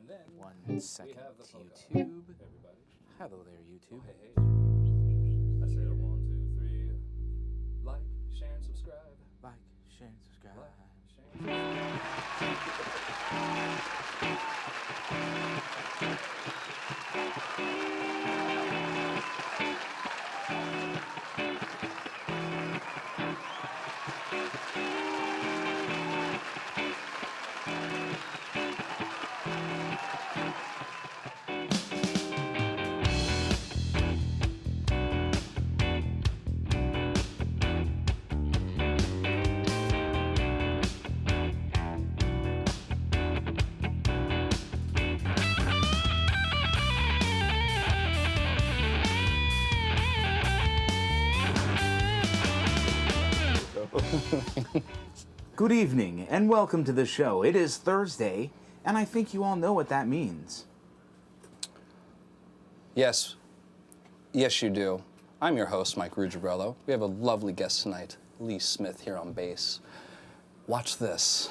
And then 1 second, we have the polka. YouTube. Everybody. Hello there, YouTube. Oh, hey, hey. I said a 1, 2, 3. Like, share, and subscribe. Like, share, and subscribe. Like, share, Good evening, and welcome to the show. It is Thursday, and I think you all know what that means. Yes. Yes, you do. I'm your host, Mike Rugerello. We have a lovely guest tonight, Lee Smith, here on bass. Watch this.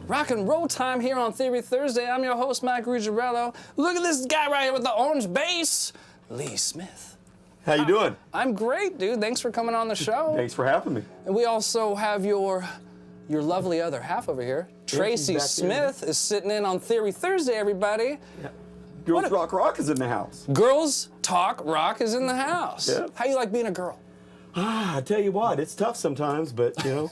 Rock and roll time here on Theory Thursday. I'm your host, Mike Rugerello. Look at this guy right here with the orange bass, Lee Smith. How you doing? I'm great, dude. Thanks for coming on the show. Thanks for having me. And we also have your lovely other half over here. Tracy Smith is sitting in on Theory Thursday, everybody. Yeah. Girls Rock is in the house. Girls Talk Rock is in the house. Yeah. How you like being a girl? I tell you what, it's tough sometimes, but you know.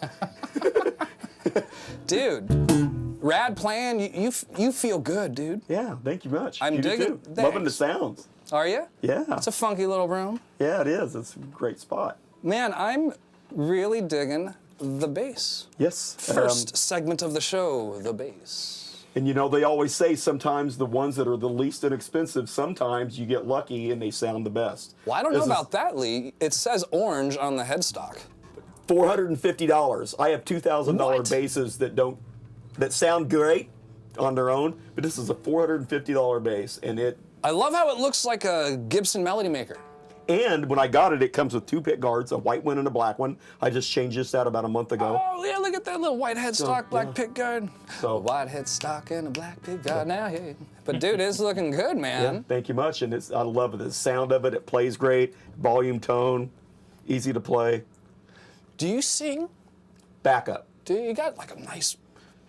Dude, rad playing. You feel good, dude. Yeah, thank you much. I'm you digging. Loving the sounds. Are you? Yeah. It's a funky little room. Yeah, it is. It's a great spot. Man, I'm really digging the bass. Yes. First segment of the show, the bass. And you know, they always say sometimes the ones that are the least inexpensive, sometimes you get lucky and they sound the best. Well, I don't know about that, Lee. It says orange on the headstock. $450. I have $2,000 What? basses that sound great on their own, but this is a $450 bass, and I love how it looks like a Gibson Melody Maker. And when I got it, it comes with 2 pick guards, a white one and a black one. I just changed this out about a month ago. Oh, yeah, look at that little white headstock, black pick guard. So- A white headstock and a black pick guard now, yeah. But dude, it's looking good, man. Yeah, thank you much. And I love the sound of it. It plays great. Volume, tone, easy to play. Do you sing? Backup. Do you got like a nice...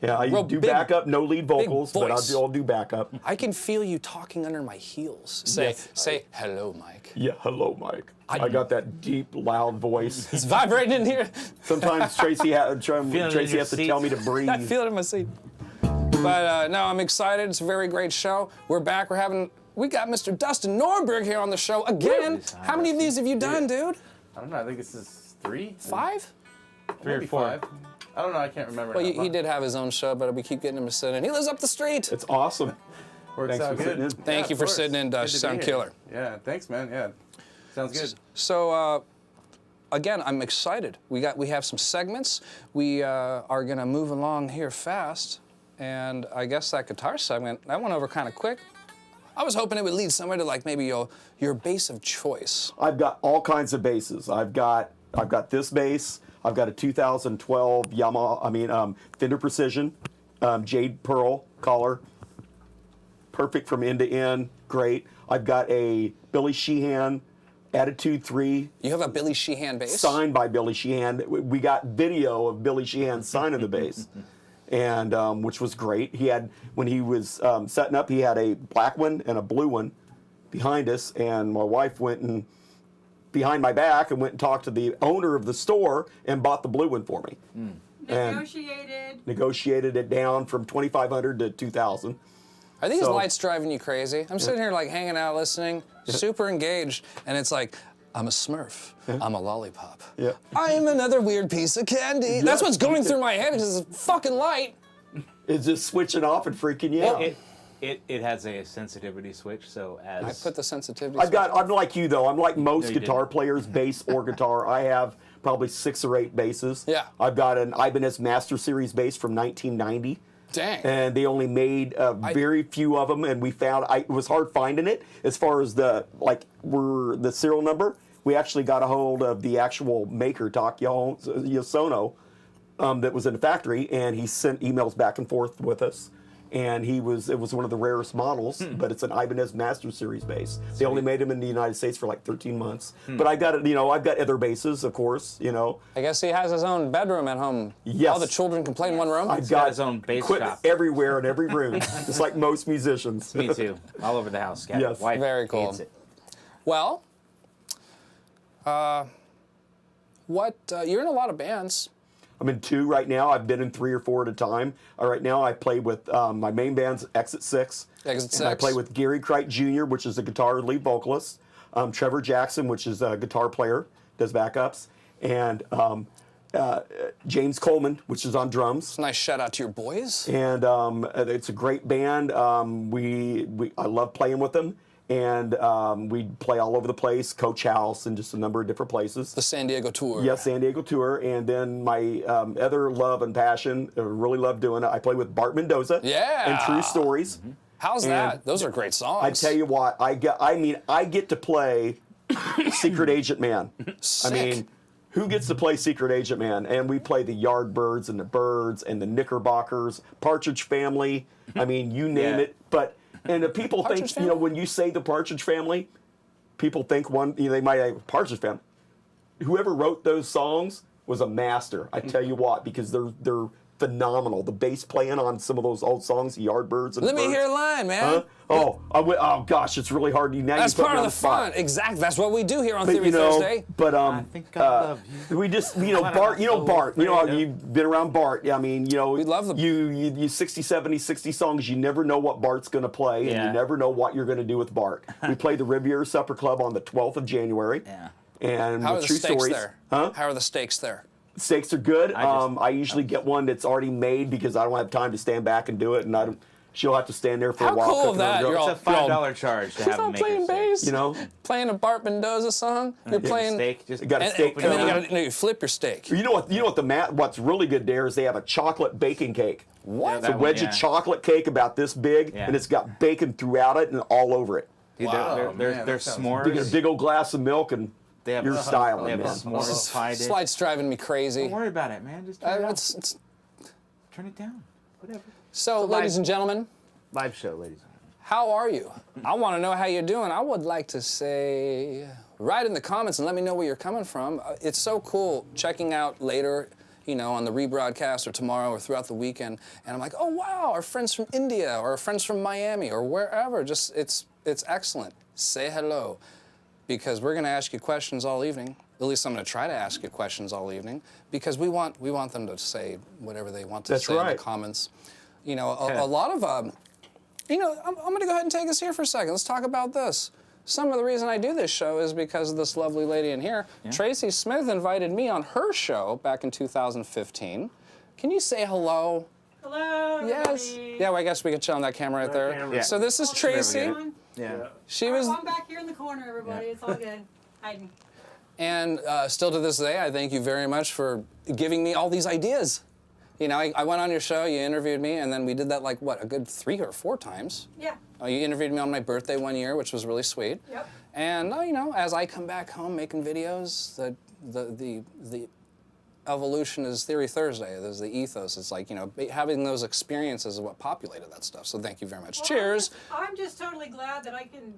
Yeah, I Real do big- backup, no lead vocals, but voice. I'll do backup. I can feel you talking under my heels. Say hello, Mike. Yeah, hello, Mike. I got that deep, loud voice. It's vibrating in here. Sometimes Tracy has to seat. tell me to breathe. I feel it in my seat. But no, I'm excited. It's a very great show. We're back. We got Mr. Dustin Norberg here on the show again. How many of these have you done, dude? I don't know. I think this is 3. 5? 3 or Maybe 4. 5. I don't know. I can't remember. Well, now. he did have his own show, but we keep getting him to sit in. He lives up the street. It's awesome. Works Thanks out for sitting good. in. Thank you of for course. sitting in, Good Dutch. to be Sound here. killer. Yeah, thanks, man. Yeah, sounds good. So, again, I'm excited. We have some segments. We are gonna move along here fast, and I guess that guitar segment that went over kind of quick. I was hoping it would lead somewhere to like maybe your bass of choice. I've got all kinds of basses. I've got this bass. I've got a 2012 Fender Precision, jade pearl collar, perfect from end to end, great. I've got a Billy Sheehan Attitude 3. You have a Billy Sheehan bass? Signed by Billy Sheehan. We got video of Billy Sheehan signing the bass, and which was great. He had, when he was setting up, he had a black one and a blue one behind us, and my wife went and behind my back and went and talked to the owner of the store and bought the blue one for me. And negotiated it down from $2,500 to $2,000. Are these So- lights driving you crazy? I'm sitting here like hanging out listening, super engaged, and it's like, I'm a Smurf. I'm a lollipop. Yeah. I'm another weird piece of candy. That's what's going through my head because it's fucking light. It's just switching off and freaking you out. It has a sensitivity switch, so as I put the sensitivity. I'm like you though. I'm like most No, you guitar didn't. players, bass or guitar. I have probably 6 or 8 basses. Yeah. I've got an Ibanez Master Series bass from 1990. Dang. And they only made very few of them, and we found it was hard finding it as far as the serial number. We actually got a hold of the actual maker, Yosono, that was in the factory, and he sent emails back and forth with us. And it was one of the rarest models, but it's an Ibanez Master Series bass. They only made them in the United States for like 13 months. But I got it, I've got other basses, of course, I guess he has his own bedroom at home. Yes. All the children can play in one room. I've got his own bass equipment shop. everywhere in every room, just like most musicians. me too, all over the house. Got Yes. wife Very cool. hates it. Well, you're in a lot of bands. I'm in 2 right now. I've been in 3 or 4 at a time. Right now, I play with my main band's Exit 6. Exit And I 6. play with Gary Kreit Jr., which is a guitar lead vocalist. Trevor Jackson, which is a guitar player, does backups. And James Coleman, which is on drums. Nice shout out to your boys. And it's a great band. I love playing with them. And we play all over the place, Coach House, and just a number of different places. The San Diego tour. Yes, San Diego tour. And then my other love and passion, really love doing it. I play with Bart Mendoza. Yeah. And True Stories. How's And that? Those are great songs. I tell you what, I get to play Secret Agent Man. Sick. I mean, who gets to play Secret Agent Man? And we play the Yardbirds and the Birds and the Knickerbockers, Partridge Family. I mean, you name Yeah. it. And the people Partridge think, Family? when you say the Partridge Family, people think they might have Partridge Family. Whoever wrote those songs was a master. I tell you what, because they're phenomenal. The bass playing on some of those old songs, the Yardbirds and Let me Birds. hear a line, man. Huh? Oh gosh, it's really hard. Now That's you put part me of on the the spot. fun. Exactly. That's what we do here on But, Theory Thursday. But I think I love you. we just What Bart. You know about Bart. You know Alfredo? you've been around Bart. I mean, We love them. You 60, 70, 60 songs. You never know what Bart's going to play, and Yeah. you never know what you're going to do with Bart. We play the Riviera Supper Club on the 12th of January. Yeah. And How are with the true steaks stories. there? Huh? How are the steaks there? Steaks are good. I I usually get one that's already made because I don't have time to stand back and do it, and she'll have to stand there for How a while. cool cooking of that? on the You're grill. all- It's a $5 charge to He's have not them make playing your steak. bass. You know, Playing a Bart Mendoza song. You're playing. Steak, just You got a And, steak and then coming you got to flip your steak. You know what's really good there is they have a chocolate bacon cake. What? Yeah, It's a that wedge one, of yeah. chocolate cake about this big, Yeah. and it's got bacon throughout it and all over it. Dude, Wow. they're s'mores. You get a big old glass of milk, and They have you're styling, They have a man. s'mores pie dish. This flight's driving me crazy. Don't worry about it, man. Just turn it up. It's, Turn it down. Whatever. so, live- ladies and gentlemen, Live show, ladies and gentlemen. how are you? I want to know how you're doing. I would like to say, write in the comments and let me know where you're coming from. It's so cool checking out later, on the rebroadcast or tomorrow or throughout the weekend, and I'm like, oh wow, our friends from India or our friends from Miami or wherever. Just it's excellent. Say hello, because we're going to ask you questions all evening. At least I'm going to try to ask you questions all evening, because we want them to say whatever they want to That's say in the right. comments. A lot of I'm going to go ahead and take us here for a second. Let's talk about this. Some of the reason I do this show is because of this lovely lady in here. Yeah. Tracy Smith invited me on her show back in 2015. Can you say hello? Hello, Yes. everybody. Yeah, well, I guess we could show on that camera right there. camera. Yeah. So this is Tracy. Everyone? Yeah. She All right, was, well, I'm back here in the corner, everybody. It's all good. Hiding. and still to this day, I thank you very much for giving me all these ideas. I went on your show, you interviewed me, and then we did that a good 3 or 4 times. Yeah. You interviewed me on my birthday one year, which was really sweet. Yep. And as I come back home making videos, the evolution is Theory Thursday. There's the ethos. It's like having those experiences is what populated that stuff. So thank you very much. Well, Cheers. I'm just totally glad that I can,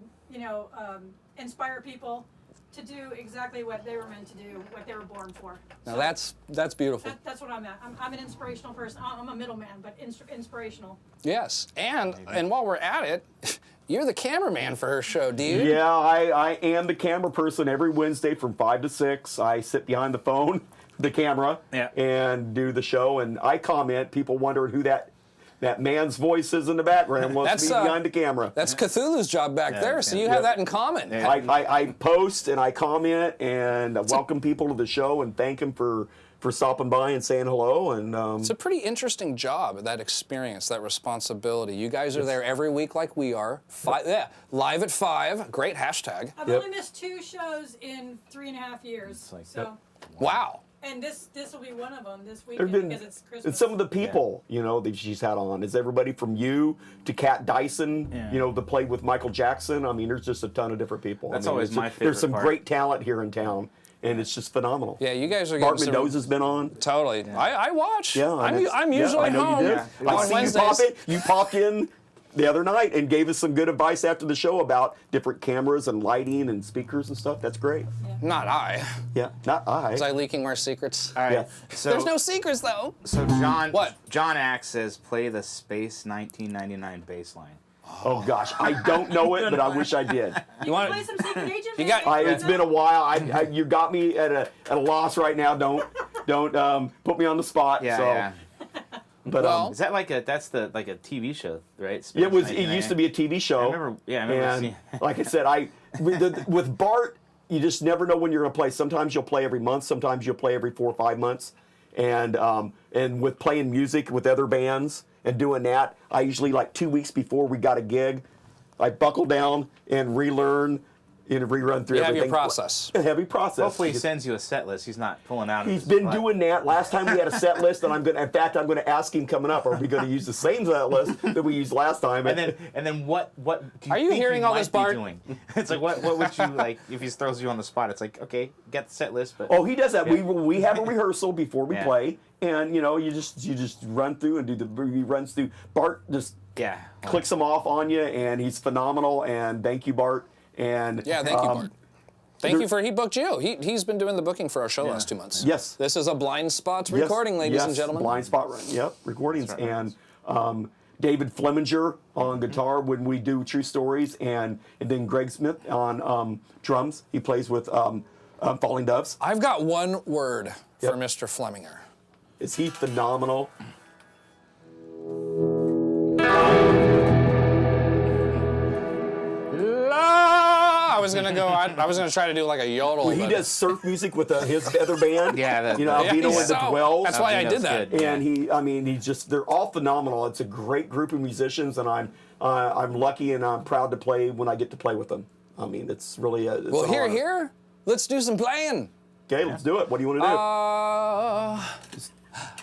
inspire people to do exactly what they were meant to do, what they were born for. Now So that's beautiful. that's what I'm at. I'm an inspirational person. I'm a middleman, but inspirational. Yes. And while we're at it, you're the cameraman for her show, dude. Yeah, I am the camera person every Wednesday from 5 to 6. I sit behind the phone, the camera, Yeah. and do the show, and I comment. People wondering who that man's voice is in the background wants That's, to be behind the camera. That's Cthulhu's job back there, so you have that in common. Yeah. I post and I comment and welcome people to the show and thank them for stopping by and saying hello. And It's a pretty interesting job, that experience, that responsibility. You guys are there every week like we are. Live at 5. Great hashtag. I've Yep. only missed 2 shows in 3.5 years. like- So, Wow. and this will be one of them this there've weekend been because it's Christmas. and some of the people that she's had on is everybody from you to Kat Dyson, Yeah. to play with Michael Jackson. I mean, there's just a ton of different people. That's I mean, always it's my just- There's favorite some part. great talent here in town, and it's just phenomenal. Yeah, you guys are Bart getting Mendoza's been on. Totally. I watch. Yeah, I'm yeah, usually I know home you did. Yeah. I on see Wednesdays. you popped in the other night and gave us some good advice after the show about different cameras and lighting and speakers and stuff. That's great. Not I. Yeah, not I. Was I leaking our secrets? All right. Yeah. So There's no secrets though. So John. What? John Axe says play the Space 1999 bass line. Oh gosh, I don't know it, but I wish I did. You want Play some Secret Agent. You got- music? It's been a while. You got me at a loss right now. Don't put me on the spot. Yeah, so, yeah. But Well- Is that like a TV show, right? Space it was. It 99? used to be a TV show. I remember. Yeah, I remember And seeing. like I said, with Bart, you just never know when you're going to play. Sometimes you'll play every month. Sometimes you'll play every 4 or 5 months. And with playing music with other bands and doing that, I usually 2 weeks before we got a gig, I buckle down and relearn and rerun through You have everything. your process. A heavy process. Hopefully, he sends you a set list. He's not pulling out. of He's his been butt. doing that. Last time we had a set list, and I'm going to ask him coming up. Are we going to use the same set list that we used last time? And then what do you Are you think hearing all this, might be Bart? doing? It's like what would you like if he throws you on the spot? It's like, okay, get the set list, but Oh, he does that. We have a rehearsal before we Yeah. play, and you just run through and he runs through. Bart just yeah, clicks them off on you, and he's phenomenal. And thank you, Bart. And Yeah, thank you, Bart. Thank you for he booked you. He's been doing the booking for our show last 2 months. Yes. This is a blind spots recording, ladies and gentlemen. Blind spot, yep, recordings. And David Fleminger on guitar when we do True Stories, and then Greg Smith on drums. He plays with Falling Doves. I've got one word for Mr. Fleminger. Is he phenomenal? I was gonna go. I was gonna try to do like a yodel. Well, he does surf music with his other band. Yeah, you know, Albino and the Dwells. That's why I did that. Good. And he's just, they're all phenomenal. It's a great group of musicians, and I'm lucky and I'm proud to play when I get to play with them. I mean, it's really it's Well, an honor. here, let's do some playing. Okay, let's do it. What do you want to do?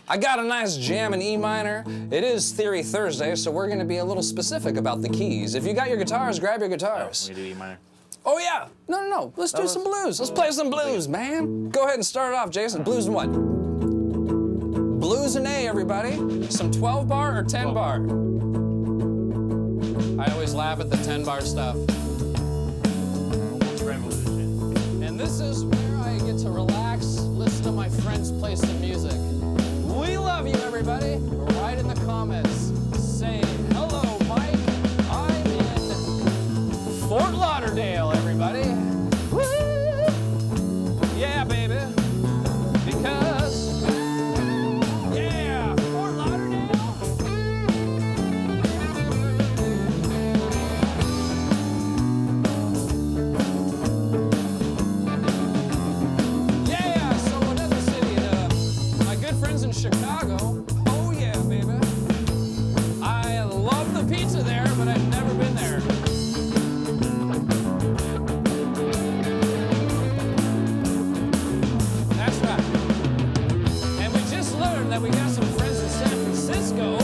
I got a nice jam in E minor. It is Theory Thursday, so we're gonna be a little specific about the keys. If you got your guitars, grab your guitars. We do E minor. Oh yeah, no. Let's do some blues. Let's play some blues, man. Go ahead and start it off, Jason. Blues and what? Blues and A, everybody. Some 12 bar or 10 bar? I always laugh at the 10 bar stuff. And this is where I get to relax, listen to my friends play some music. We love you, everybody. Write in the comments. Say, hello, Mike. I'm in Fort Lauderdale, everybody. Woo! Yeah, baby. Because, yeah, Fort Lauderdale. Yeah, so another city, my good friends in Chicago. Oh yeah, baby. I love the pizza there, but I've never been there. That's right. And we just learned that we got some friends in San Francisco.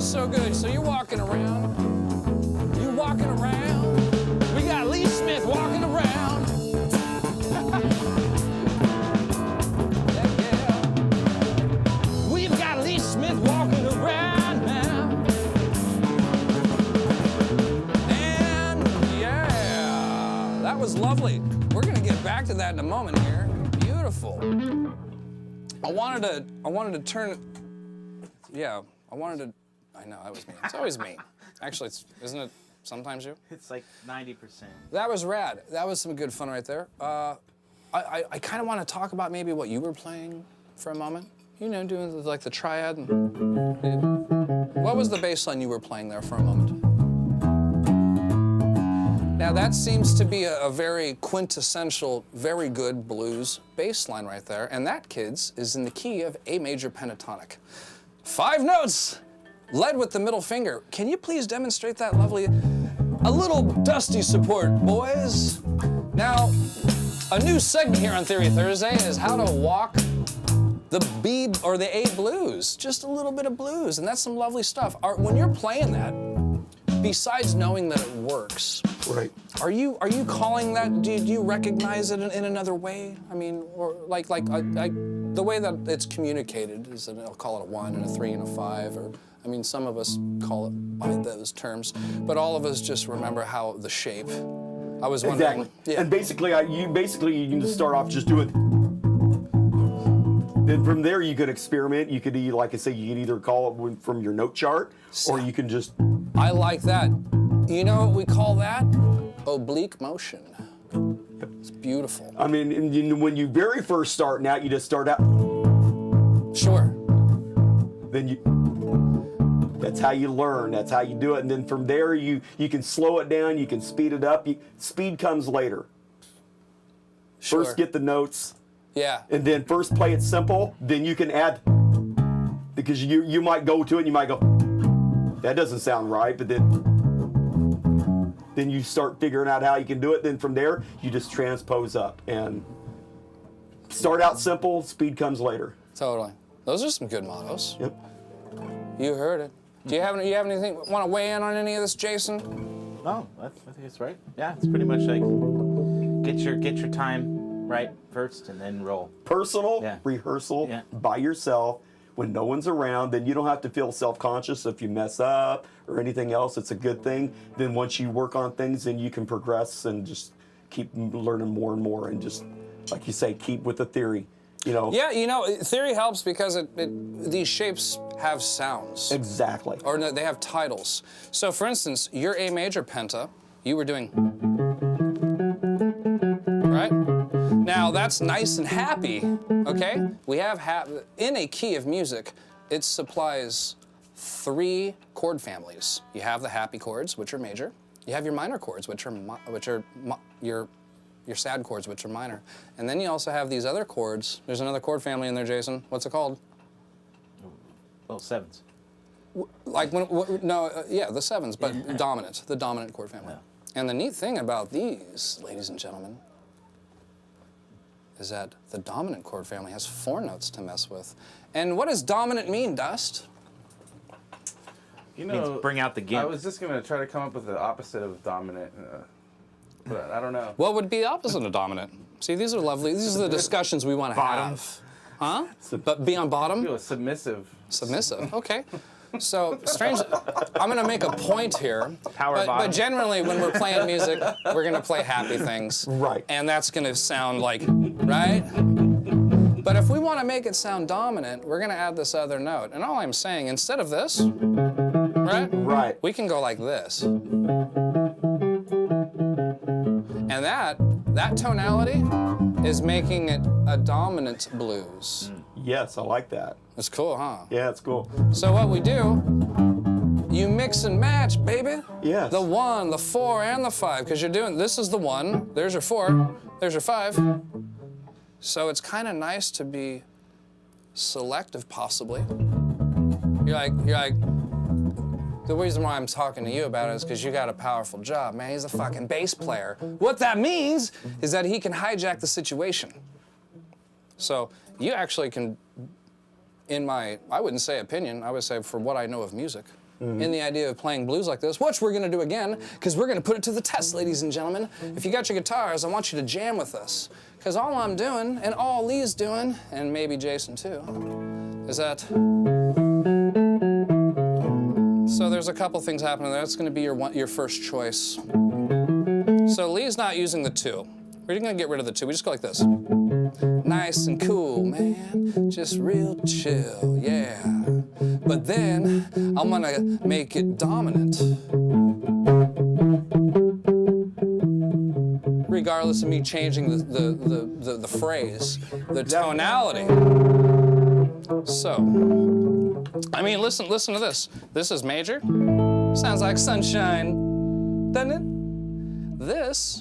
So good. So you're walking around. You're walking around. We got Lee Smith walking around. Yeah. We've got Lee Smith walking around now. And yeah, that was lovely. We're gonna get back to that in a moment here. Beautiful. I wanted to turn. Yeah, I wanted to. I know, that was me. It's always me. Actually, isn't it sometimes you? It's like 90%. That was rad. That was some good fun right there. I kind of want to talk about maybe what you were playing for a moment. You know, doing like the triad. What was the bass line you were playing there for a moment? Now that seems to be a very quintessential, very good blues bass line right there. And that, kids, is in the key of A major pentatonic. 5 notes! Led with the middle finger. Can you please demonstrate that lovely, a little dusty support, boys? Now, a new segment here on Theory Thursday is how to walk the B or the A blues. Just a little bit of blues, and that's some lovely stuff. When you're playing that, besides knowing that it works, Right. Are you calling that? Do you recognize it in another way? I mean, or like the way that it's communicated is that I'll call it a 1 and a 3 and a 5, or I mean, some of us call it by those terms, but all of us just remember how the shape. I was wondering. Exactly. Yeah. And basically, you can just start off just do it. Then from there you could experiment. You could, like I say, you can either call it from your note chart, or you can just. I like that. You know what we call that? Oblique motion. It's beautiful. I mean, when you very first starting out, you just start out. Sure. Then you. That's how you learn. That's how you do it. And then from there, you can slow it down. You can speed it up. Speed comes later. Sure. First get the notes. Yeah. And then first play it simple. Then you can add, because you might go to it and you might go, that doesn't sound right. But then you start figuring out how you can do it. Then from there, you just transpose up and start out simple. Speed comes later. Totally. Those are some good mottos. Yep. You heard it. Do you have anything? Want to weigh in on any of this, Jason? Oh, I think it's right. Yeah, it's pretty much like get your time right first and then roll. Personal rehearsal by yourself when no one's around. Then you don't have to feel self-conscious if you mess up or anything else. It's a good thing. Then once you work on things, then you can progress and just keep learning more and more, and just, like you say, keep with the theory. You know. Yeah, you know, theory helps because these shapes have sounds. Exactly. Or no, they have titles. So, for instance, your A major penta, you were doing, right? Now, that's nice and happy, okay? We have, in a key of music, it supplies 3 chord families. You have the happy chords, which are major. You have your minor chords, which are your sad chords, which are minor. And then you also have these other chords. There's another chord family in there, Jason. What's it called? Well, sevens. Like, the sevens, but dominant, the dominant chord family. Yeah. And the neat thing about these, ladies and gentlemen, is that the dominant chord family has 4 notes to mess with. And what does dominant mean, Dust? You know, Means bring out the gimp. I was just going to try to come up with the opposite of dominant, but I don't know. What would be the opposite of dominant? See, these are lovely. These are the discussions we want to have. Huh? But be on bottom? Feel submissive. Submissive, okay. So, strange, I'm gonna make a point here. But generally, when we're playing music, we're gonna play happy things. Right. And that's gonna sound like, right? But if we wanna make it sound dominant, we're gonna add this other note. And all I'm saying, instead of this, right? Right. We can go like this. And that tonality is making it a dominant blues. Yes, I like that. It's cool, huh? Yeah, it's cool. So what we do, you mix and match, baby. Yes. The 1, the 4, and the 5, because you're doing, this is the 1, there's your 4, there's your 5. So it's kind of nice to be selective, possibly. You're like, the reason why I'm talking to you about it is because you got a powerful job, man. He's a fucking bass player. What that means is that he can hijack the situation. So you actually can, in my, I wouldn't say opinion, I would say for what I know of music, in the idea of playing blues like this, which we're gonna do again, because we're gonna put it to the test, ladies and gentlemen. If you got your guitars, I want you to jam with us. Because all I'm doing, and all Lee's doing, and maybe Jason too, is that, so there's a couple things happening there. That's gonna be your first choice. So Lee's not using the 2. We're gonna get rid of the 2. We just go like this. Nice and cool, man. Just real chill, yeah. But then I'm gonna make it dominant. Regardless of me changing the phrase, the tonality. So, I mean, listen to this. This is major. Sounds like sunshine, doesn't it? This,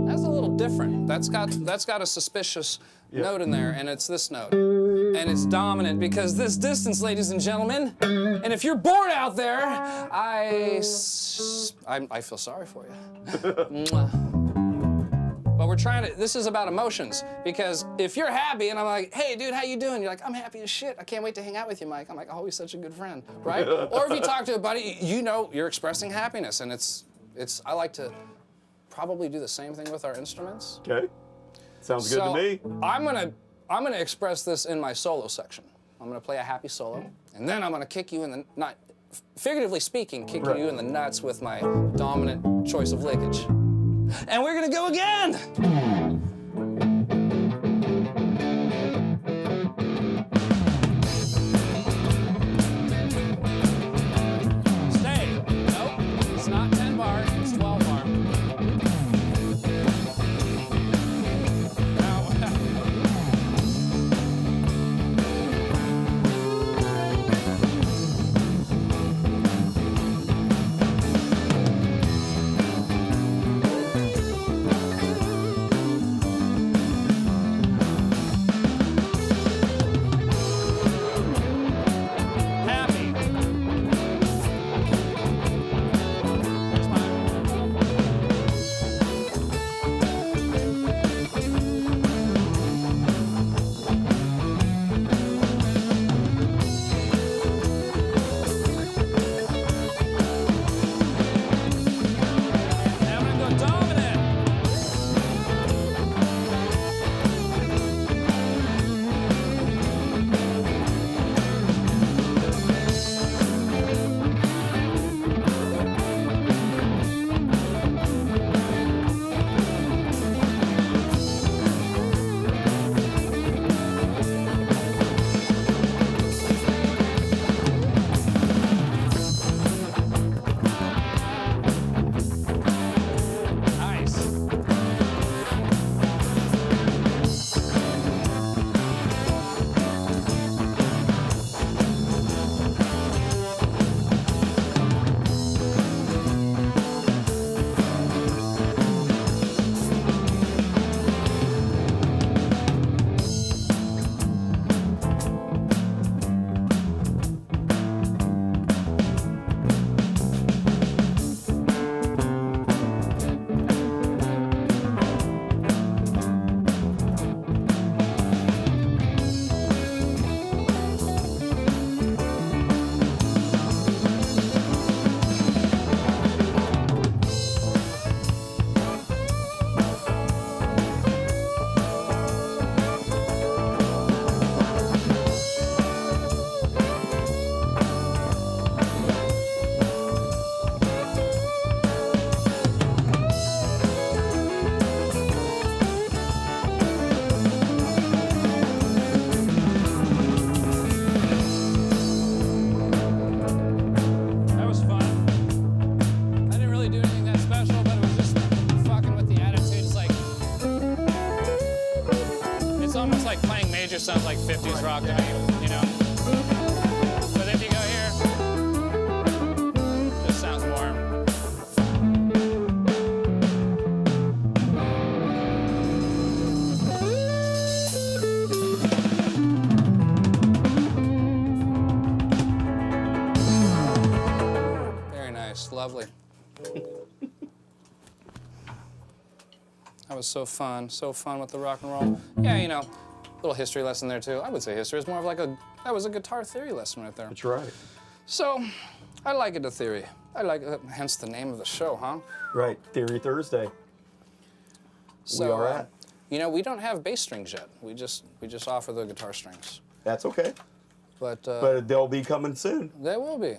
that's a little different. That's got a suspicious note in there, and it's this note. And it's dominant because this distance, ladies and gentlemen, and if you're bored out there, I feel sorry for you. Mwah. But we're trying to, this is about emotions, because if you're happy and I'm like, hey dude, how you doing? You're like, I'm happy as shit. I can't wait to hang out with you, Mike. I'm like, oh, he's such a good friend, right? Or if you talk to a buddy, you know you're expressing happiness, and I like to probably do the same thing with our instruments. Okay. Sounds good to me. I'm gonna express this in my solo section. I'm gonna play a happy solo, and then I'm gonna kick you in the, not figuratively speaking, kick you in the nuts with my dominant choice of lickage. And we're gonna go again! Stay. Nope, it's not 10 bar, it's 12 bar. Now, just sounds like 50s rock to me, you know? But if you go here, it just sounds warm. Very nice, lovely. That was so fun with the rock and roll. Yeah, you know, little history lesson there too. I would say history is more of like that was a guitar theory lesson right there. That's right. So, I like it, a theory. I like it, hence the name of the show, huh? Right, Theory Thursday. So, we are at. You know, we don't have bass strings yet. We just offer the guitar strings. That's okay. But they'll be coming soon. they will be.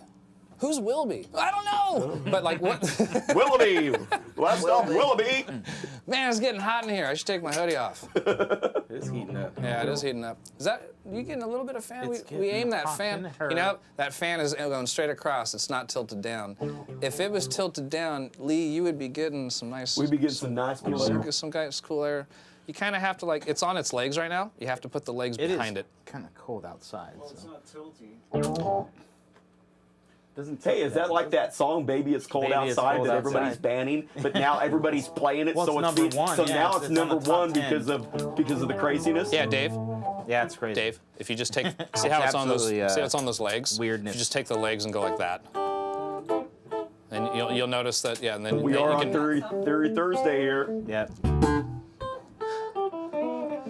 Who's Wilby? I don't know. But like what? Willoughby! Last stop, Willoughby! Man, it's getting hot in here. I should take my hoodie off. It's heating up. Yeah, it is heating up. Is that, you getting a little bit of fan? It's We aim getting that hot fan. in her. You know, that fan is going straight across. It's not tilted down. If it was tilted down, Lee, you would be getting some nice. We'd be getting some nice cool air. Some nice cool air. You kind of have to, like, it's on its legs right now. You have to put the legs behind it. Kind of cold outside. Well, it's So. not tilting. Doesn't Hey, is that like that song "Baby It's Cold Baby, It's Outside" Cold that everybody's Outside. banning, but now everybody's playing it, Well, so it's it's number one, So yeah, now it's it's on the number top one 10. because of the craziness. Yeah, Dave. Yeah, it's crazy. Dave, if you just take, see how it's on those, absolutely, see how it's on those legs? weirdness. If you just take the legs and go like that. And you'll notice that, yeah, and then We then are you on can, Theory Thursday here. Yeah.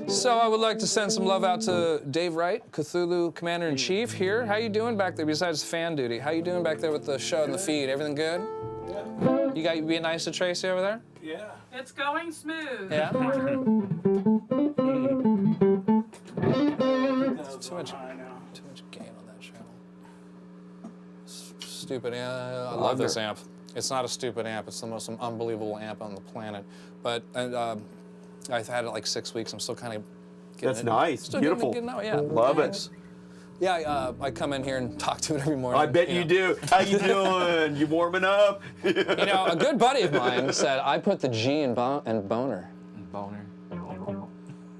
So I would like to send some love out to Dave Wright, Cthulhu Commander-in-Chief here. How you doing back there besides fan duty? How you doing back there with the show and the feed? Everything good? Yeah. You being nice to Tracy over there? Yeah. It's going smooth. Yeah? That's Too much gain on that channel. Stupid amp. I love this amp. It's not a stupid amp. It's the most unbelievable amp on the planet. But I've had it like 6 weeks. I'm still kind of getting That's it. nice. Still Beautiful. Getting it, yeah. Love it. Thanks. Yeah, I come in here and talk to it every morning. I bet you do. How you doing? You warming up? You know, a good buddy of mine said, I put the G in boner. Boner.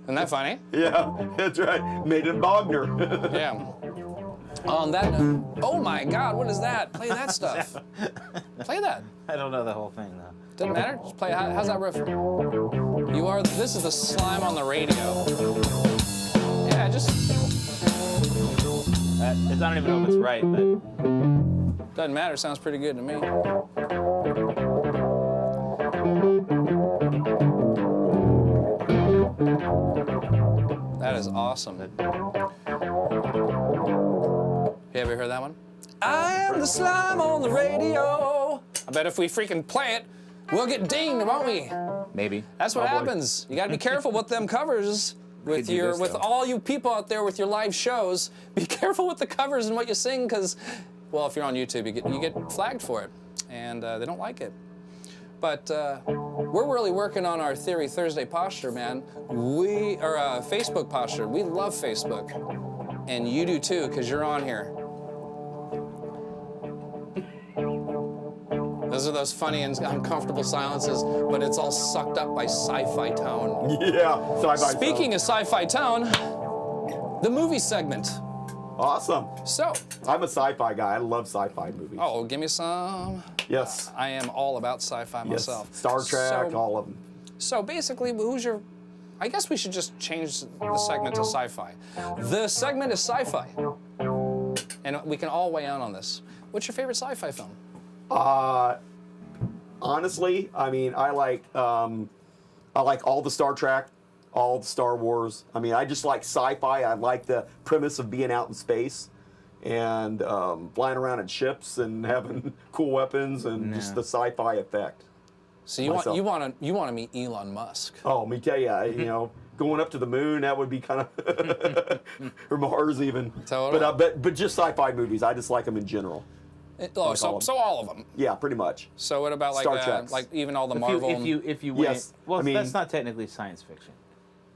Isn't that funny? Yeah, that's right. Made in Bogner. Yeah. On that note, oh my God, what is that? Play that stuff. Play that. I don't know the whole thing though. Doesn't matter. Just play. How's that riff? This is the slime on the radio. Yeah, just I don't even know if it's right, but doesn't matter. Sounds pretty good to me. That is awesome. You ever heard that one? I am the slime on the radio. I bet if we freaking play it, we'll get dinged, won't we? maybe. That's what Probably. happens. You got to be careful with them covers. With do this, with though. all you people out there with your live shows, be careful with the covers and what you sing, because, well, if you're on YouTube, you get flagged for it, and they don't like it. But we're really working on our Theory Thursday posture, man. Facebook posture. We love Facebook, and you do too, because you're on here. Those are those funny and uncomfortable silences, but it's all sucked up by sci-fi tone. Yeah. Sci-fi Speaking of sci-fi tone, the movie segment. Awesome. So, I'm a sci-fi guy. I love sci-fi movies. oh, give me some. Yes. I am all about sci-fi Yes. myself. Star Trek, So, all of them. so basically, I guess we should just change the segment to sci-fi. The segment is sci-fi. And we can all weigh in on this. What's your favorite sci-fi film? Honestly, I mean, I like all the Star Trek, all the Star Wars. I mean, I just like sci-fi. I like the premise of being out in space and flying around in ships and having cool weapons and just the sci-fi effect. So you Myself. want to meet Elon Musk. Oh, let me tell you, you know, going up to the moon, that would be kind of, or Mars even. Totally. But just sci-fi movies. I just like them in general. So all of them. Yeah, pretty much. So what about Star Treks. like even all the If Marvel? you weigh, Yes, well, I mean- that's not technically science fiction.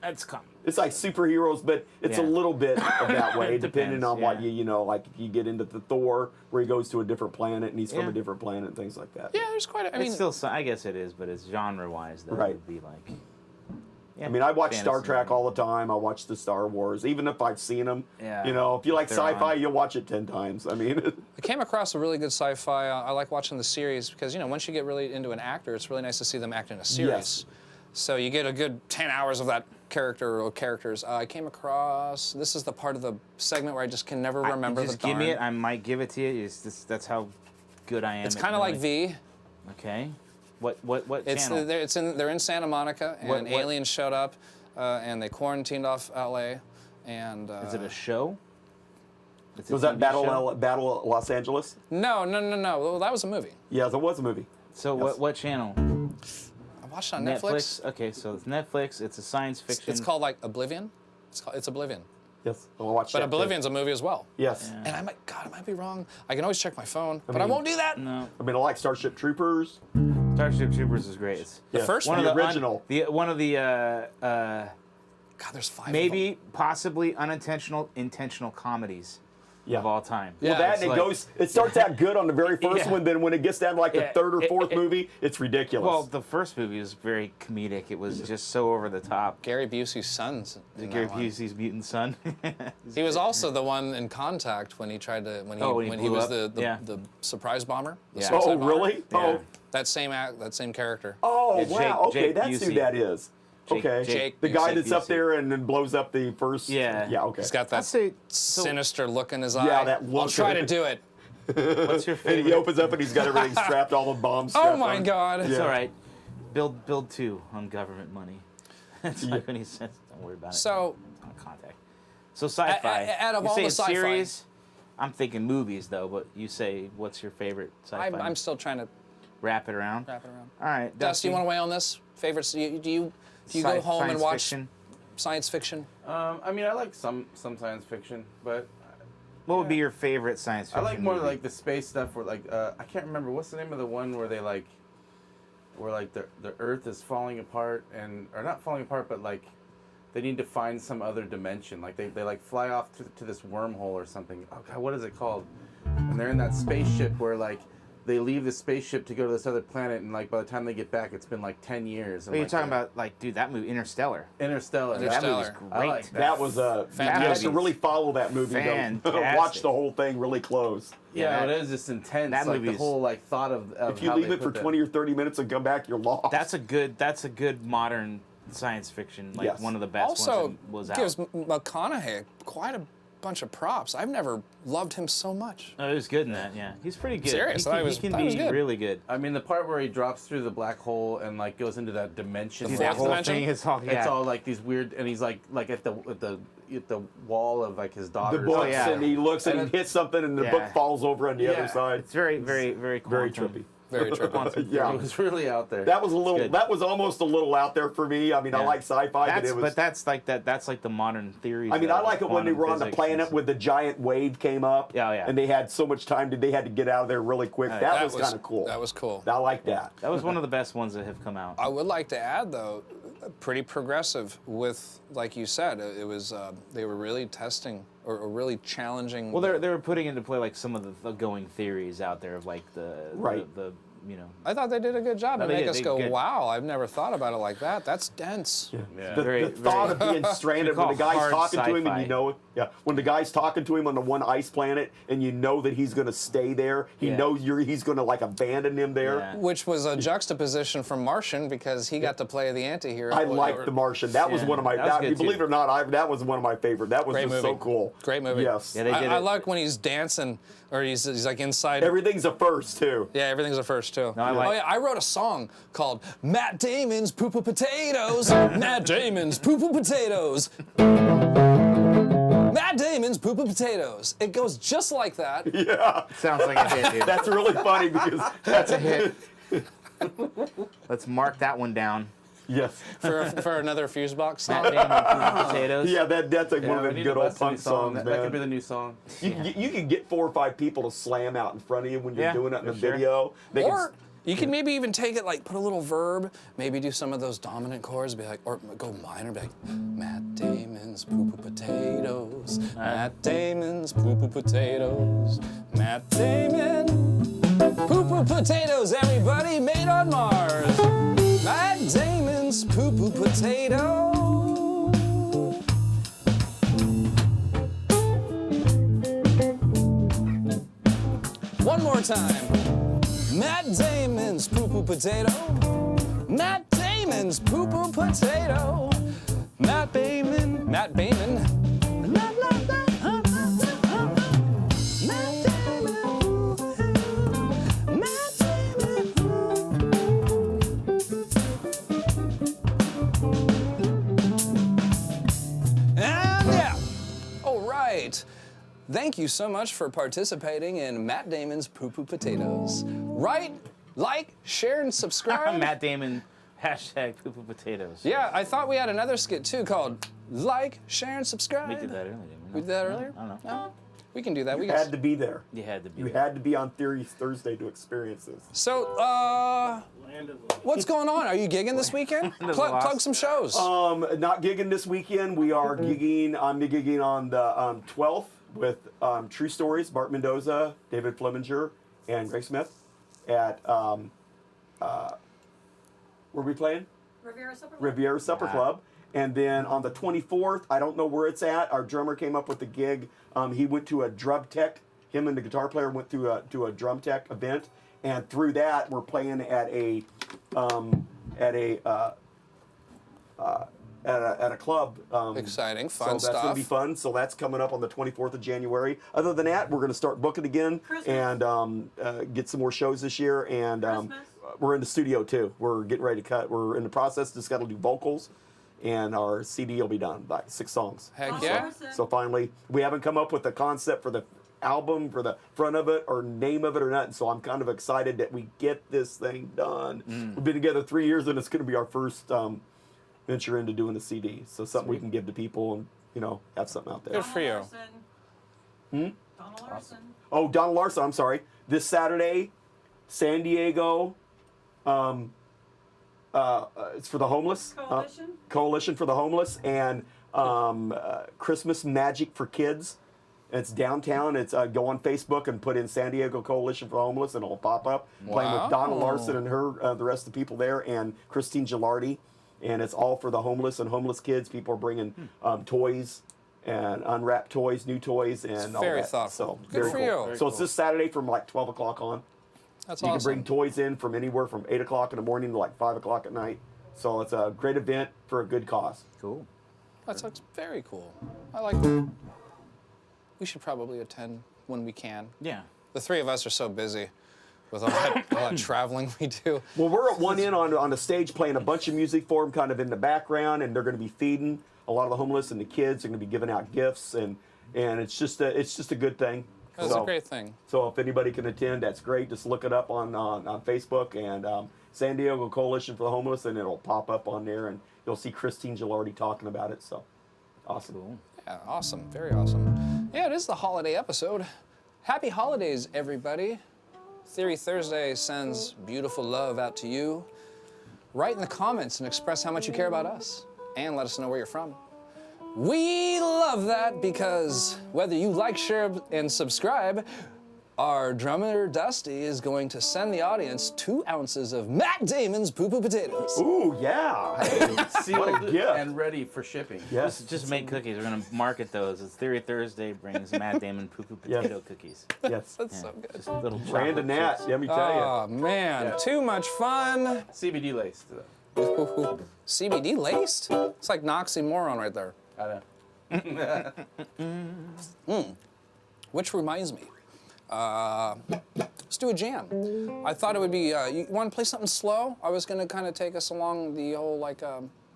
That's common. It's like superheroes, but it's a Yeah. little bit of that way, depending depends, on what yeah. you know, like if you get into the Thor, where he goes to a different planet and he's from Yeah. a different planet and things like that. yeah, there's quite. I mean, It's still, I guess it is, but it's genre-wise though. Right. It would be like, Yeah. I mean, I watch Star Fantasy Trek movie. all the time. I watch the Star Wars, even if I've seen them. Yeah. You know, if you like They're sci-fi, on. you'll watch it 10 times. I mean, I came across a really good sci-fi. I like watching the series because, you know, once you get really into an actor, it's really nice to see them act in a series. Yes. So you get a good 10 hours of that character or characters. I came across, this is the part of the segment where I just can never remember just the give me darn- it. I might give it to you. That's how good I am. It's at kind of like knowing- V. Okay. What It's channel? they're in Santa Monica, and What- aliens showed up, and they quarantined off LA, and Is it a show? It's a was that TV Battle show? Battle Los Angeles? no. Well, that was a movie. Yeah, there was a movie. So Yes. what channel? I watched it on Netflix. Okay, so it's Netflix. It's a science fiction. It's called like Oblivion. It's Oblivion. Yes, I'll watch But that. too. Oblivion's a movie as well. Yes. And I might be wrong. I can always check my phone, but I won't do that. No. I mean, I like Starship Troopers. Starship Troopers is great. It's Yeah. first one the of the original. one of the God, there's 5 maybe possibly intentional comedies Yeah. of all time. Yeah, Well, that it's and like- it starts out good on the very first Yeah. one. Then when it gets down to like the Yeah, third or it- fourth it- movie, it's ridiculous. Well, the first movie was very comedic. It was just so over the top. Gary Busey's son's in Gary that one. Busey's mutant son. He was also the one in Contact when he tried to when he blew was up? the Yeah. surprise bomber. The Yeah. suicide oh, bomber. really? Yeah. Oh, That same character. oh, Yeah, wow. Okay, Jake that's who Busey. that is. Jake- Okay, Jake the guy Busey. that's up there and then blows up the first. Yeah. Yeah. Okay. He's got that I'd say so. sinister look in his eye. Yeah, that I'll look. try to do it. What's your And favorite? he opens up and he's got everything strapped, all the bombs. Oh strapped my on. God. It's Yeah. all right. Build 2 on government money. That's like when he says, "Don't worry about it." So on Contact. So sci-fi. out of you all say the it's sci-fi- series. I'm thinking movies though, but you say what's your favorite sci-fi? I'm still trying to wrap it around. wrap it around. All right, Dusty, you want to weigh on this? Favorites? Do you go home and science watch fiction? science fiction? I mean, I like some science fiction, but What would be your favorite science I fiction? like more movie? like the space stuff. Where like I can't remember what's the name of the one where they like, where like the Earth is falling apart or not falling apart, but like they need to find some other dimension. Like they like fly off to this wormhole or something. Oh God, what is it called? And they're in that spaceship where like they leave the spaceship to go to this other planet, and like by the time they get back, it's been like 10 years. And What are you like, talking about? Like, dude, that movie, Interstellar. Interstellar. That movie's Interstellar. great. I like That was a. You have to Fantastic. really follow that movie. Though. Fantastic. Watch the whole thing really close. Yeah, that- it is just intense. that like the movie's- whole like thought of If you how leave they it for put that- 20 or 30 minutes and come back, you're lost. That's a good modern science fiction. Like Yes. one of the best Also ones that was out. gives McConaughey quite a bunch of props. I've never loved him so much. Oh, he was good in that. Yeah, he's pretty good. Serious, He I can, was- he can I be was good. really good. I mean, the part where he drops through the black hole and like goes into that dimension. The Dude, like, that fourth whole dimension? thing is all. Yeah. It's all like these weird, and he's like at the wall of like his the daughter's. books, yeah. and he looks and And he hits something, and the Yeah. book falls over on the Yeah. other side. It's very very Very quantum. trippy. Very trippy. Quantum Yeah. It was really out there. That was a little. good. That was almost a little out there for me. I mean, I Yeah. like sci-fi, That's, but it was. but that's like that. That's like the modern theories. I mean, I like it when they quantum were on the physics and planet stuff. when the giant wave came up. Yeah, yeah. And they had so much time. They had to get out of there really quick. That was kind of cool. That was cool. I like that. That was one of the best ones that have come out. I would like to add, though, pretty progressive with, like you said, it was they were really testing or really challenging. Well, they were putting into play like some of the going theories out there of like the Right. the you know. I thought they did a good job No, to they make did. us They go, did. wow, I've never thought about it like that. That's dense. Yeah. The, Very- the thought of being stranded when the call guy's hard talking to him and sci-fi. you know, when the guy's talking to him on the one ice planet and you know that he's going to stay there, he Yeah. knows he's going to like abandon him there. Yeah. Which was a juxtaposition from Martian because he got to play the anti-hero. I like The Martian. That was Yeah, one of my. that was good believe too. it or not, that was one of my favorite. That was Great just so movie. cool. Great movie. Yes. Yeah, they did I it. like when he's dancing or he's like inside. Everything's a first too. Yeah, everything's a first too. No, I like- Oh yeah, I wrote a song called Matt Damon's Poo-Poo Potatoes. Matt Damon's Poo-Poo Potatoes. Matt Damon's Poo-Poo Potatoes. It goes just like that. Yeah, Sounds like a hit, dude. that's really funny because That's a hit. Let's mark that one down. yes, for another Fusebox song. Matt Damon, Poo-Poo Potatoes. yeah, that's like Yeah, one of we the need good a old Destiny punk song. songs, That man. could be the new song. You can get 4 or 5 people to slam out in front of you when you're Yeah, doing it in for a sure. video. They can Or you can maybe even take it like put a little verb, maybe do some of those dominant chords, be like, or go minor, be like, Matt Damon's Poo-Poo Potatoes, Matt Damon's Poo-Poo Potatoes, Matt Damon, Poo-Poo Potatoes, everybody made on Mars, Matt Damon's Poo-Poo Potatoes. more time. Matt Damon's poo-poo potato. Matt Damon's poo-poo potato. Matt Damon. Matt Damon. La, la, la, la, la, la. Matt Damon. Matt Damon. And yeah. All right. Thank you so much for participating in Matt Damon's Poo-Poo Potatoes. Right, like, share, and subscribe. Matt Damon, hashtag poo-poo potatoes. Yeah, I thought we had another skit too called Like, Share, and Subscribe. We did that earlier, didn't We did that earlier? I don't know. No? We can do that. You We had can. to be there. You had to be You there. had to be on Theory Thursday to experience this. So, what's going on? Are you gigging this weekend? Plug some shows. Not gigging this weekend. We are gigging. I'm gigging on the 12th with True Stories, Bart Mendoza, David Fleminger, and Greg Smith at where are we playing? Riviera Supper Club. Riviera Supper Club. And then on the 24th, I don't know where it's at. Our drummer came up with the gig. He went to a drum tech. Him and the guitar player went to a drum tech event, and through that, we're playing at a club. Exciting, So fun that's going stuff. to be fun. So that's coming up on the 24th of January. Other than that, we're going to start booking again and get some more shows this year. And we're in the studio too. We're getting ready to cut. We're in the process. Just got to do vocals, and our CD will be done, like 6 songs. Heck yeah. So finally, we haven't come up with a concept for the album, for the front of it, or name of it, or nothing. So I'm kind of excited that we get this thing done. We've been together 3 years, and it's going to be our first venture into doing a CD. So something we can give to people and, have something out there. Good for you. Donald Larson. Oh, Donald Larson, I'm sorry. This Saturday, San Diego, it's for the homeless. Coalition. Coalition for the Homeless, and Christmas Magic for Kids. It's downtown. It's go on Facebook and put in San Diego Coalition for the Homeless, and it'll pop up. Playing with Donna Larson and her, the rest of the people there, and Christine Gilardi. And it's all for the homeless and homeless kids. People are bringing toys and unwrapped toys, new toys, and all very that. thoughtful. So Good very for cool. you. So it's this Saturday from like 12 o'clock on. That's You awesome. can bring toys in from anywhere from 8 o'clock in the morning to like 5 o'clock at night. So it's a great event for a good cause. Cool. That sounds very cool. I like that. We should probably attend when we can. Yeah. The 3 of us are so busy with all that traveling we do. Well, we're at one end on the stage playing a bunch of music for them kind of in the background, and they're going to be feeding a lot of the homeless, and the kids are going to be giving out gifts, and it's just a good thing. That's a great thing. So if anybody can attend, that's great. Just look it up on Facebook and San Diego Coalition for the Homeless, and it'll pop up on there, and you'll see Christine Gilardi talking about it. So awesome. Cool. Yeah, awesome. Very awesome. Yeah, it is the holiday episode. Happy holidays, everybody. Theory Thursday sends beautiful love out to you. Write in the comments and express how much you care about us, and let us know where you're from. We love that because whether you like, share, and subscribe, our drummer Dusty is going to send the audience 2 ounces of Matt Damon's poo-poo potatoes. Ooh, yeah. Hey, Sealed gift. and ready for shipping. yes. Just make cookies. We're gonna market those. It's Theory Thursday brings Matt Damon poo-poo potato cookies. Yes. That's so good. Just little Brandon chocolate Nat, chips. let me tell you. Oh, man. Too much fun. CBD laced. CBD laced? It's like an oxymoron right there. I know. Which reminds me, let's do a jam. I thought it would be, you want to play something slow? I was going to kind of take us along the whole like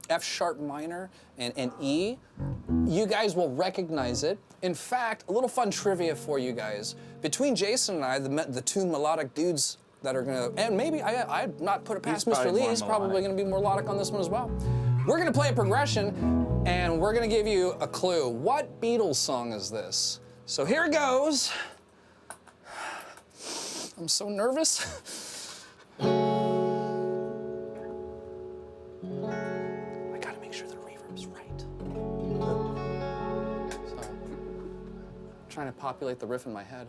F sharp minor and E. You guys will recognize it. In fact, a little fun trivia for you guys. Between Jason and I, the 2 melodic dudes that are going to, and maybe I'd not put it past He's Mr. probably Lee, more he's probably melodic. going to be more melodic on this one as well. We're going to play a progression, and we're going to give you a clue. What Beatles song is this? So here it goes. I'm so nervous. I gotta make sure the reverb's right. So, I'm trying to populate the riff in my head.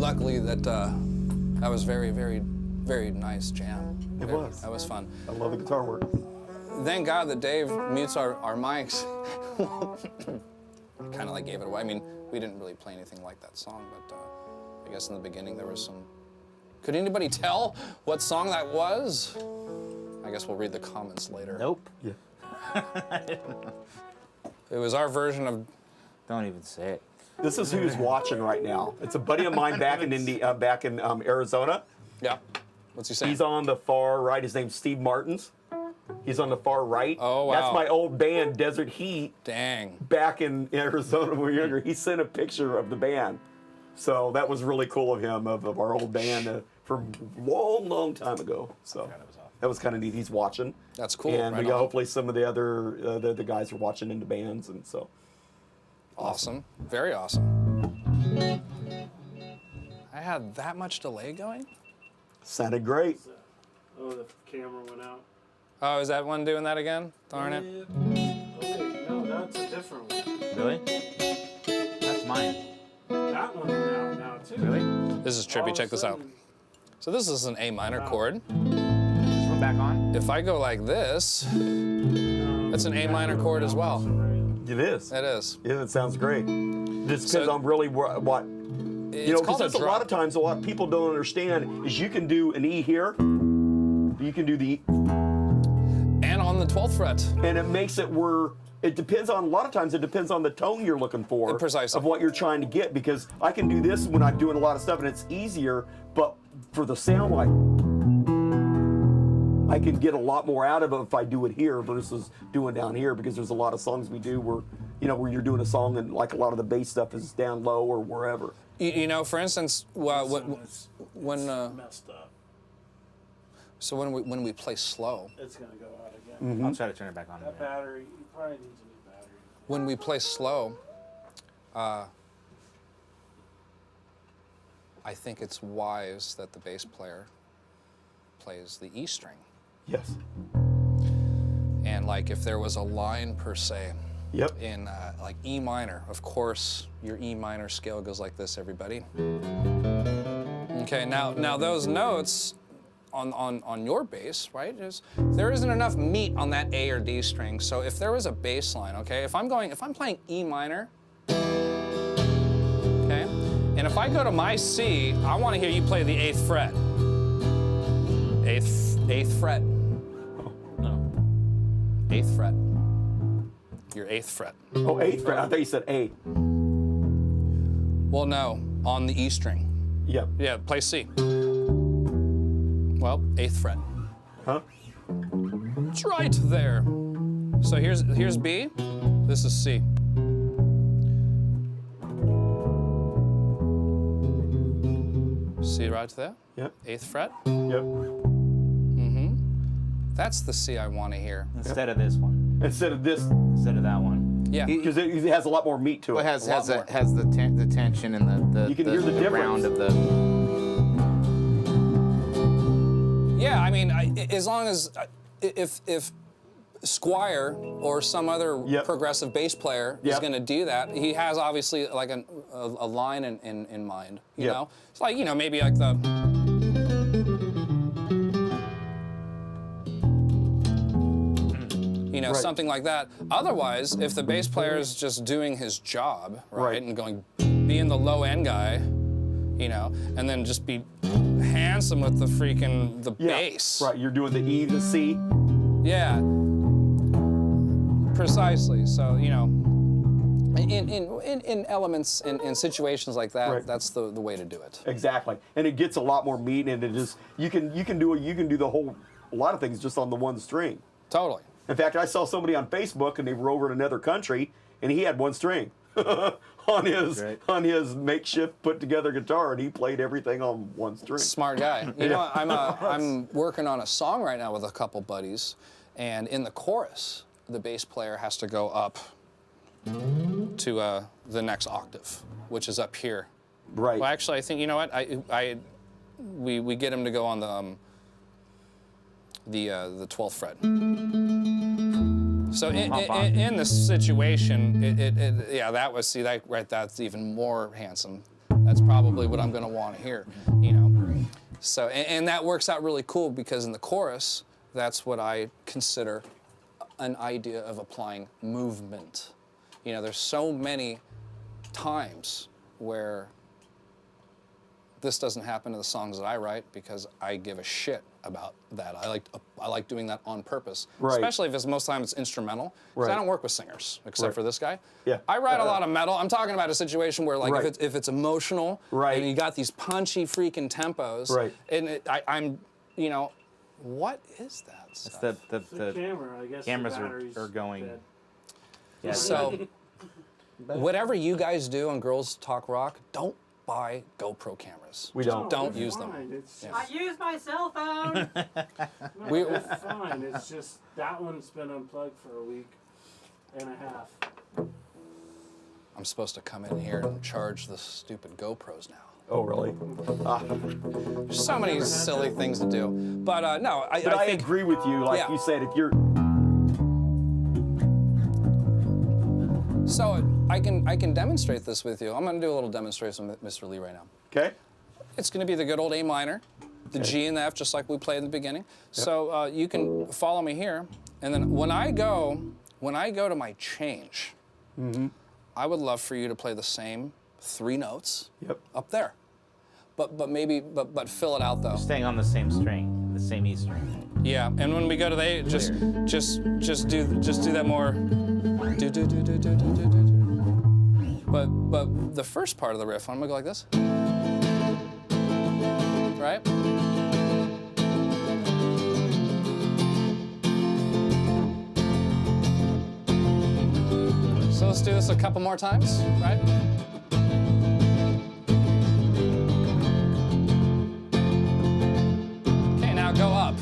luckily that was very, very, very nice jam. It was. That was fun. I love the guitar work. Thank God that Dave mutes our mics. Kind of like gave it away. I mean, we didn't really play anything like that song, but I guess in the beginning there was some... Could anybody tell what song that was? I guess we'll read the comments later. Nope. Yeah. It was our version of... Don't even say it. This is who's watching right now. It's a buddy of mine back in Arizona. Yeah. What's he saying? He's on the far right. His name's Steve Martins. He's on the far right. Oh, wow. That's my old band, Desert Heat. Dang. Back in Arizona when we were younger. He sent a picture of the band. So that was really cool of him, of our old band from a long, long time ago. So that was kind of neat. He's watching. That's cool. And Right we got, on. hopefully some of the other the guys are watching into bands. And so. Awesome. Very awesome. I had that much delay going? Sounded great. Oh, the camera went out. Oh, is that one doing that again? Darn it. Okay, no, that's a different one. Really? That's mine. That one went out now, too. Really? This is All trippy. of a Check this out. sudden- So this is an A minor chord. This one back on? If I go like this, it's an A minor chord as well. It is. It is. Yeah, it sounds great. Just So- because I'm really what It's you know, called because a there's a lot drop. of times what people don't understand is you can do an E here, you can do the, And on the 12th fret. and it makes it where it depends on, a lot of times it depends on the tone you're looking for. Precisely. Of what you're trying to get, because I can do this when I'm doing a lot of stuff and it's easier, but for the sound like, I can get a lot more out of it if I do it here versus doing down here, because there's a lot of songs we do where, you know, where you're doing a song and like a lot of the bass stuff is down low or wherever. You know, for instance, It's when messed up. so when we play slow, It's gonna go out again. I'll try to turn it back on. in a That minute. battery, you probably needs a new battery. when we play slow, I think it's wise that the bass player plays the E string. Yes. And like if there was a line per se Yep. in like E minor, of course your E minor scale goes like this, everybody. Okay, now those notes on your bass, right? There isn't enough meat on that A or D string. So if there was a bass line, okay, if I'm playing E minor, okay, and if I go to my C, I want to hear you play the 8th fret. 8th fret. No. 8th fret. Your 8th fret. Oh, 8th fret. I thought you said A. Well, no, on the E string. Yep. Yeah, play C. Well, 8th fret. Huh? It's right there. So here's B. This is C. C right there. Yep. 8th fret. Yep. That's the C I want to hear. Instead of this one. Instead of this, Instead of that one. Yeah. because it has a lot more meat to it. Well, it has lot more. the tension and the You can hear the difference. round of the. Yeah, I mean, as long as if Squire or some other Yep. progressive bass player is Yep. going to do that, he has obviously like a line in mind. You Yep. know, it's like, you know, maybe like the. You know, Right. something like that. Otherwise, if the bass player is just doing his job, right, Right. and being the low end guy, you know, and then just be handsome with the Yeah. bass. Right. You're doing the E, the C. Yeah. Precisely. So, you know, in elements, in situations like that, Right. that's the way to do it. Exactly. And it gets a lot more meat, and it is you can do the whole a lot of things just on the one string. Totally. In fact, I saw somebody on Facebook, and they were over in another country, and he had one string on his makeshift put together guitar, and he played everything on one string. Smart guy. You know, I'm working on a song right now with a couple buddies, and in the chorus, the bass player has to go up to the next octave, which is up here. Right. Well, actually, I think, you know what? We get him to go on the 12th fret. So in this situation, yeah, that's even more handsome. That's probably what I'm going to want to hear, you know. So, and that works out really cool because in the chorus, that's what I consider an idea of applying movement. You know, there's so many times where this doesn't happen to the songs that I write because I give a shit about that. I like doing that on purpose, especially if it's most of the time it's instrumental. Because I don't work with singers except for this guy. Yeah. I write a lot of metal. I'm talking about a situation where like if it's emotional and you got these punchy freaking tempos, and I'm, you know, what is that stuff? It's the camera, I guess. cameras are going. dead. Yeah, So whatever you guys do on Girls Talk Rock, don't buy GoPro cameras. We don't. Don't it's use them. fine. It's I use my cell phone. it's fine. It's just that one's been unplugged for a week and a half. I'm supposed to come in here and charge the stupid GoPros now. Oh, really? There's so many silly things to do. But no, I think... agree with you. Like you said, if you're... So I can demonstrate this with you. I'm going to do a little demonstration with Mr. Lee right now. Okay. It's going to be the good old A minor, the G and the F, just like we played in the beginning. So you can follow me here, and then when I go to my change, I would love for you to play the same 3 notes up there, but fill it out though. Staying on the same string, the same E string. Yeah, and when we go to the A, just do that more. Do. But the first part of the riff, I'm gonna go like this. Right? So let's do this a couple more times, right? Okay, now go up.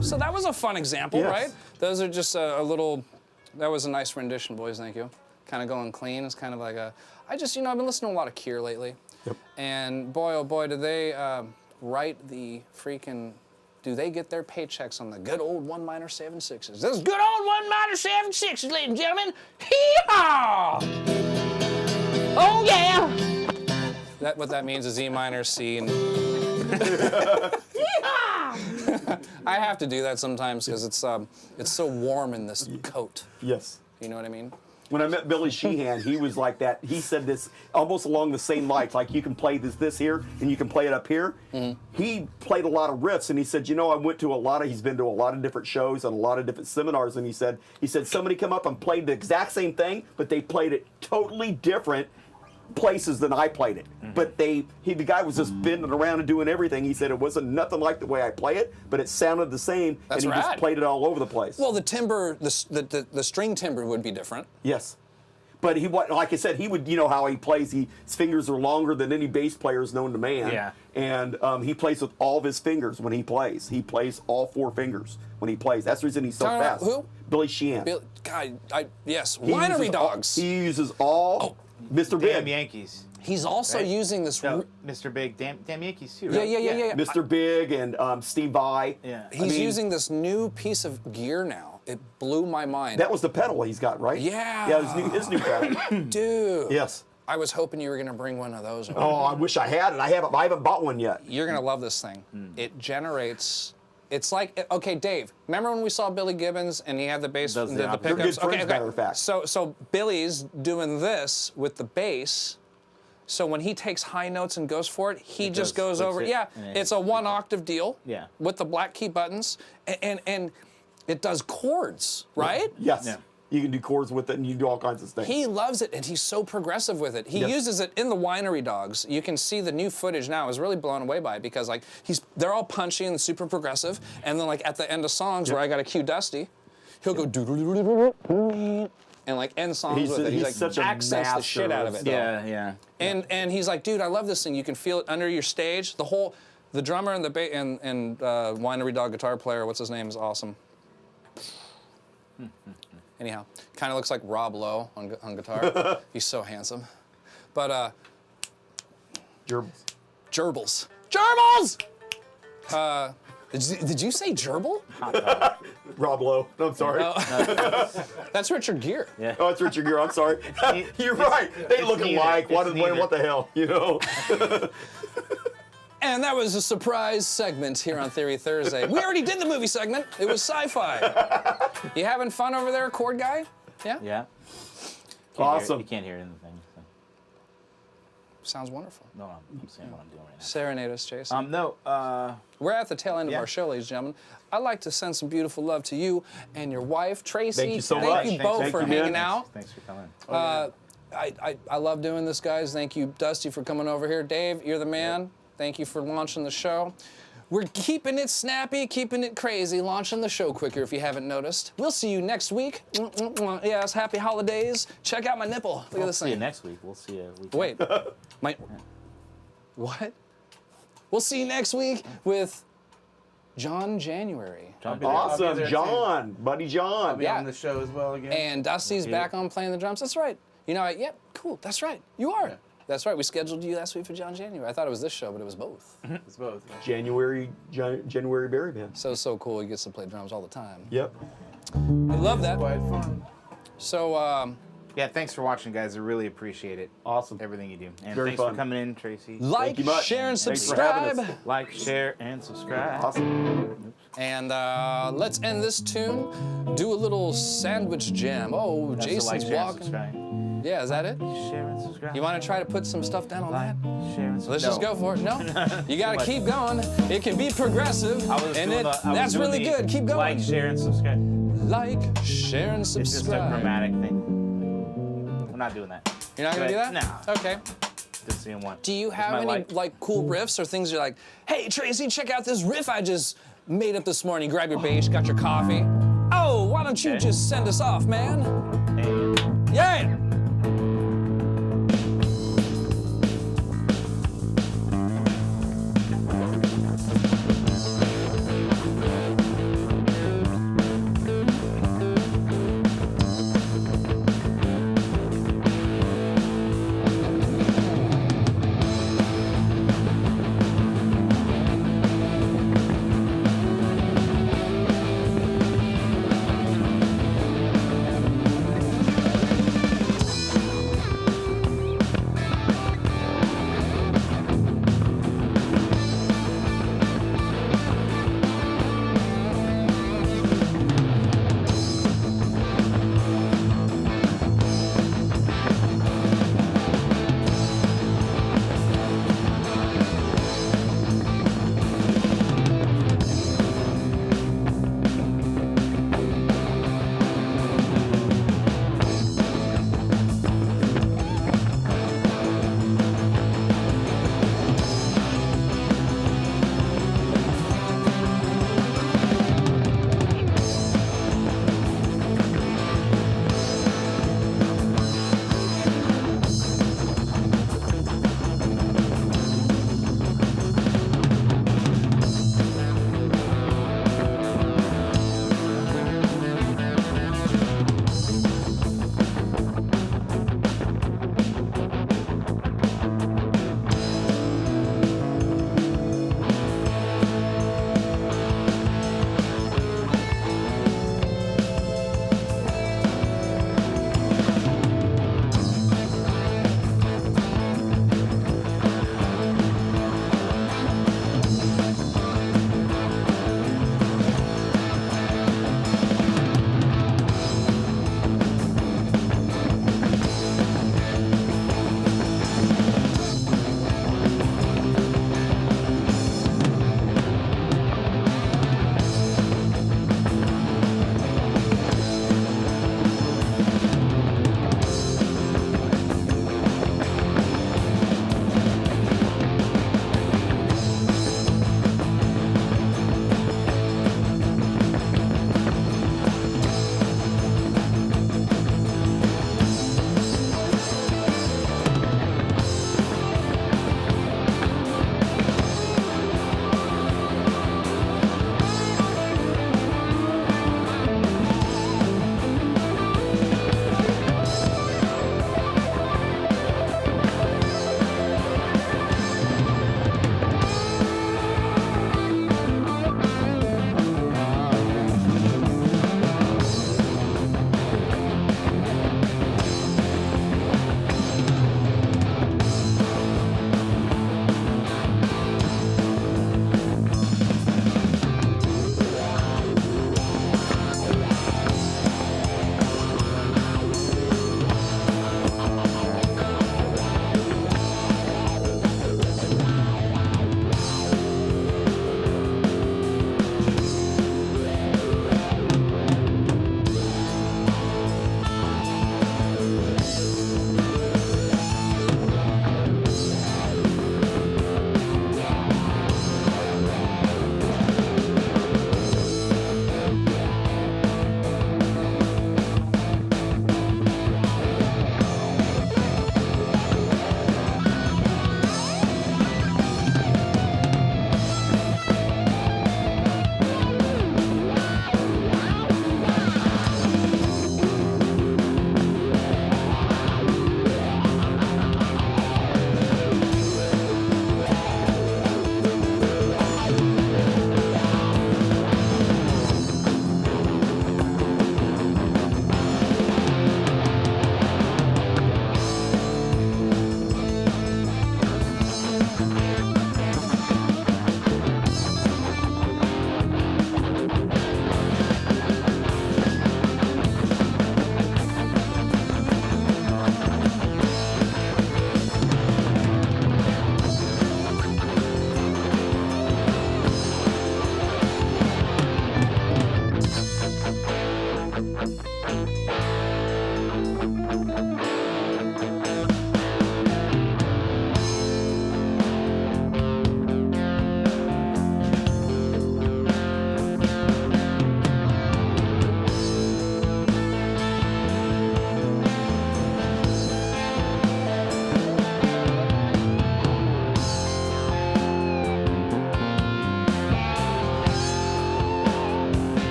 So that was a fun example, right? Those are just a little, that was a nice rendition, boys, thank you. Kind of going clean. It's kind of like a, I've been listening to a lot of Cure lately. And boy, oh boy, do they write the freaking, do they get their paychecks on the good old 1 minor 7/6s. This good old 1 minor 7/6s, ladies and gentlemen. Hee-haw! Oh yeah! What that means is E minor, C, and I have to do that sometimes because it's so warm in this coat. Yes. You know what I mean? When I met Billy Sheehan, he was like that. He said this almost along the same lines, like you can play this here and you can play it up here. He played a lot of riffs, and he said, you know, I went to he's been to a lot of different shows and a lot of different seminars, and he said somebody come up and played the exact same thing, but they played it totally different. places than I played it. But the guy was just bending around and doing everything. He said it wasn't nothing like the way I play it, but it sounded the same, That's and he just rad. played it all over the place. Well, the timbre, the string timbre would be different. Yes. But he, like I said, he would, you know how he plays. His fingers are longer than any bass players known to man. Yeah. And he plays with all of his fingers when he plays. He plays all 4 fingers when he plays. That's the reason he's so Talking about fast. who? Billy Sheehan. God, yes, He Winery uses all- Dogs. he uses all Mr. Damn Big. Yankees. He's also Right. using this. No, Mr. Big. Damn Yankees too. Yeah, Right? yeah. Mr. Big and Steve Vai. Yeah. He's using this new piece of gear now. It blew my mind. That was the pedal he's got, right? Yeah. Yeah, his new pedal. Dude. Yes. I was hoping you were gonna bring one of those over. Oh, I wish I had it. I haven't bought one yet. You're gonna love this thing. It generates. It's like, okay, Dave. Remember when we saw Billy Gibbons and he had the bass, Does the the opposite. They're pickups? good friends, matter of fact. So Billy's doing this with the bass. So when he takes high notes and goes for it, he It just goes- goes over. flicks it, Yeah, and it's a 1 octave deal. Yeah. With the black key buttons, and it does chords, right? Yes. Yeah. You can do chords with it and you can do all kinds of things. He loves it, and he's so progressive with it. He Yes. uses it in the Winery Dogs. You can see the new footage now. I was really blown away by it because like they're all punchy and super progressive, and then like at the end of songs where I got to cue Dusty, he'll go and like end songs with it. He's like such a accents the shit out of it. Yeah. And he's like, dude, I love this thing. You can feel it under your stage. The drummer and the and Winery Dog guitar player, what's his name, is awesome. Anyhow, kind of looks like Rob Lowe on guitar. He's so handsome. But Gerbils. Gerbils! Did you say gerbil? Rob Lowe. No, I'm sorry. That's Richard Gere. Yeah. Oh, it's Richard Gere. I'm sorry. You're right. They look neither. alike. It's neither. What the hell? You know. And that was a surprise segment here on Theory Thursday. We already did the movie segment. It was sci-fi. You having fun over there, chord guy? Yeah? Yeah. Awesome. You can't hear it in the thing. So. Sounds wonderful. No, I'm saying what I'm doing right now. Serenade us, Jason. No. We're at the tail end of Yeah. our show, ladies and gentlemen. I'd like to send some beautiful love to you and your wife, Tracy. Thank you so Thank much. you both Thank for you, man. hanging out. Thanks for coming. I love doing this, guys. Thank you, Dusty, for coming over here. Dave, you're the man. Thank you for launching the show. We're keeping it snappy, keeping it crazy, launching the show quicker if you haven't noticed. We'll see you next week. Yes, happy holidays. Check out my nipple. Look at We'll this see you thing. next week. We'll see you. Wait. What? We'll see you next week with John January. I'll be there Awesome, too. John, buddy I'll John. be Yeah. on the show as well again. And Dusty's back on playing the drums. That's right. You know, yep, cool. That's right. You are. Yeah. That's right. We scheduled you last week for John January. I thought it was this show, but it was both. It's both. January Berry Band. So cool. He gets to play drums all the time. Yep. I love that. Quite fun. So, Yeah, thanks for watching, guys. I really appreciate it. Awesome. Everything you do. And Very thanks fun. for coming in, Tracy. like, you much. share, and Thanks for having subscribe. us. Like, share, and subscribe. Awesome. And let's end this tune. Do a little sandwich jam. Oh, That's the Jason's like, share, and walking. subscribe. Yeah, is that it? Share and subscribe. You want to try to put some stuff down on like, that? share, and subscribe. Let's just go for it. No, you got to much. keep going. It can be progressive, I was and doing I was that's doing really the good. Keep going. Like, share, and subscribe. Like, share, and It's just a subscribe. grammatic thing. I'm not doing that. You're not gonna do that? No. Okay. Just seeing one. Do you It's have my any like. cool riffs or things you're like, hey Tracy, check out this riff I just made up this morning. Grab your bass, got your coffee. Oh, why don't you Okay. just send us off, man? Hey. Yeah.